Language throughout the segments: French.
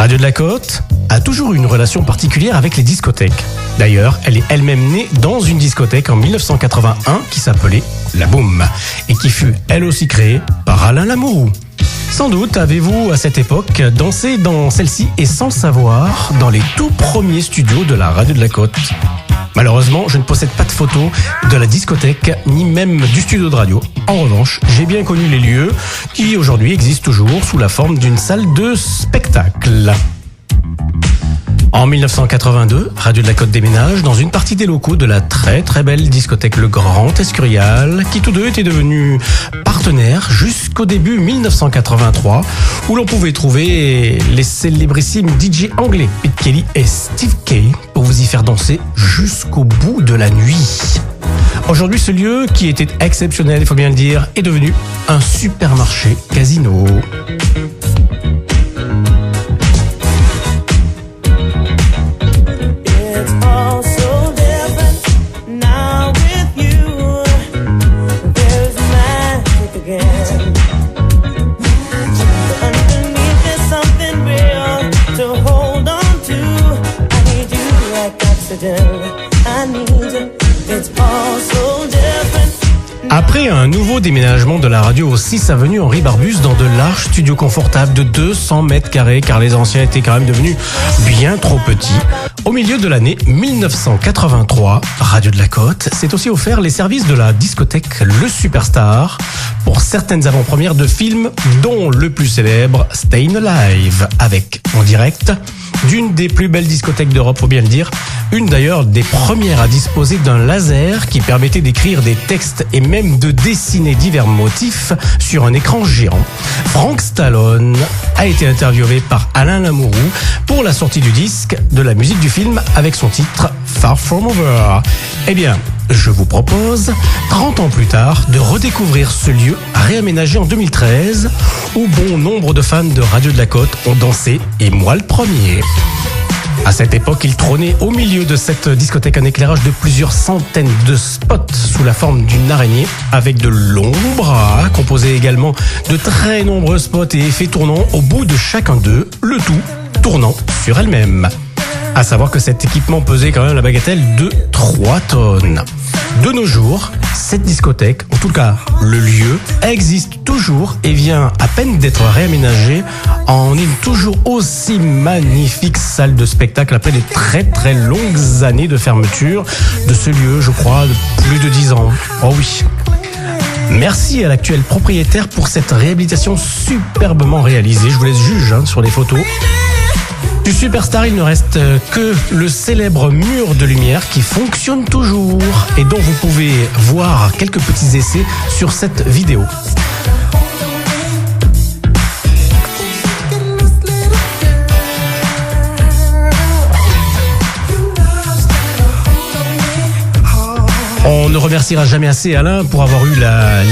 Radio de la Côte a toujours eu une relation particulière avec les discothèques. D'ailleurs, elle est elle-même née dans une discothèque en 1981 qui s'appelait La Boum et qui fut elle aussi créée par Alain Lamourou. Sans doute avez-vous à cette époque dansé dans celle-ci et sans le savoir dans les tout premiers studios de la Radio de la Côte. Malheureusement, je ne possède pas de photos de la discothèque, ni même du studio de radio. En revanche, j'ai bien connu les lieux qui aujourd'hui existent toujours sous la forme d'une salle de spectacle. En 1982, Radio de la Côte déménage dans une partie des locaux de la très très belle discothèque Le Grand Escurial, qui tous deux étaient devenus partenaires jusqu'au début 1983, où l'on pouvait trouver les célébrissimes DJ anglais Pete Kelly et Steve Kay pour vous y faire danser jusqu'au bout de la nuit. Aujourd'hui, ce lieu, qui était exceptionnel, il faut bien le dire, est devenu un supermarché casino. Après un nouveau déménagement de la radio au 6 avenue Henri Barbus dans de larges studios confortables de 200 mètres carrés, car les anciens étaient quand même devenus bien trop petits, au milieu de l'année 1983, Radio de la Côte s'est aussi offert les services de la discothèque Le Superstar pour certaines avant-premières de films, dont le plus célèbre Stayin' Alive, avec en direct d'une des plus belles discothèques d'Europe, faut bien le dire, une d'ailleurs des premières à disposer d'un laser qui permettait d'écrire des textes et même de dessiner divers motifs sur un écran géant. Frank Stallone a été interviewé par Alain Lamourou pour la sortie du disque de la musique du film avec son titre Far From Over. Eh bien, je vous propose, 30 ans plus tard, de redécouvrir ce lieu réaménagé en 2013 où bon nombre de fans de Radio de la Côte ont dansé, et moi le premier. À cette époque, il trônait au milieu de cette discothèque un éclairage de plusieurs centaines de spots sous la forme d'une araignée avec de longs bras, composés également de très nombreux spots et effets tournants au bout de chacun d'eux, le tout tournant sur elle-même. À savoir que cet équipement pesait quand même la bagatelle de 3 tonnes. De nos jours, cette discothèque, en tout cas le lieu, existe toujours et vient à peine d'être réaménagé en une toujours aussi magnifique salle de spectacle après de très très longues années de fermeture de ce lieu, je crois, de plus de 10 ans. Oh oui. Merci à l'actuel propriétaire pour cette réhabilitation superbement réalisée. Je vous laisse juger sur les photos. Du Superstar, il ne reste que le célèbre mur de lumière qui fonctionne toujours et dont vous pouvez voir quelques petits essais sur cette vidéo. On ne remerciera jamais assez Alain pour avoir eu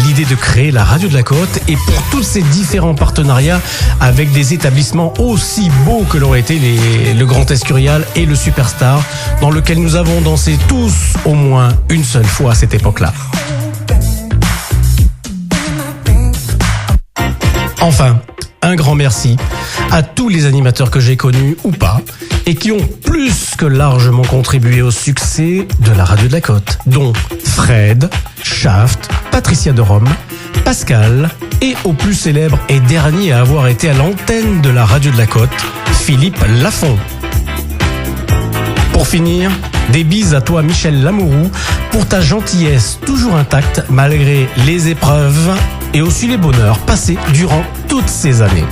l'idée de créer la Radio de la Côte et pour tous ces différents partenariats avec des établissements aussi beaux que l'ont été le Grand Escurial et le Superstar, dans lequel nous avons dansé tous au moins une seule fois à cette époque-là. Enfin, un grand merci à tous les animateurs que j'ai connus ou pas et qui ont plus que largement contribué au succès de la Radio de la Côte, dont Fred, Shaft, Patricia de Rome, Pascal et au plus célèbre et dernier à avoir été à l'antenne de la Radio de la Côte, Philippe Lafont. Pour finir, des bises à toi Michel Lamourou pour ta gentillesse toujours intacte malgré les épreuves et aussi les bonheurs passés durant toutes ces années.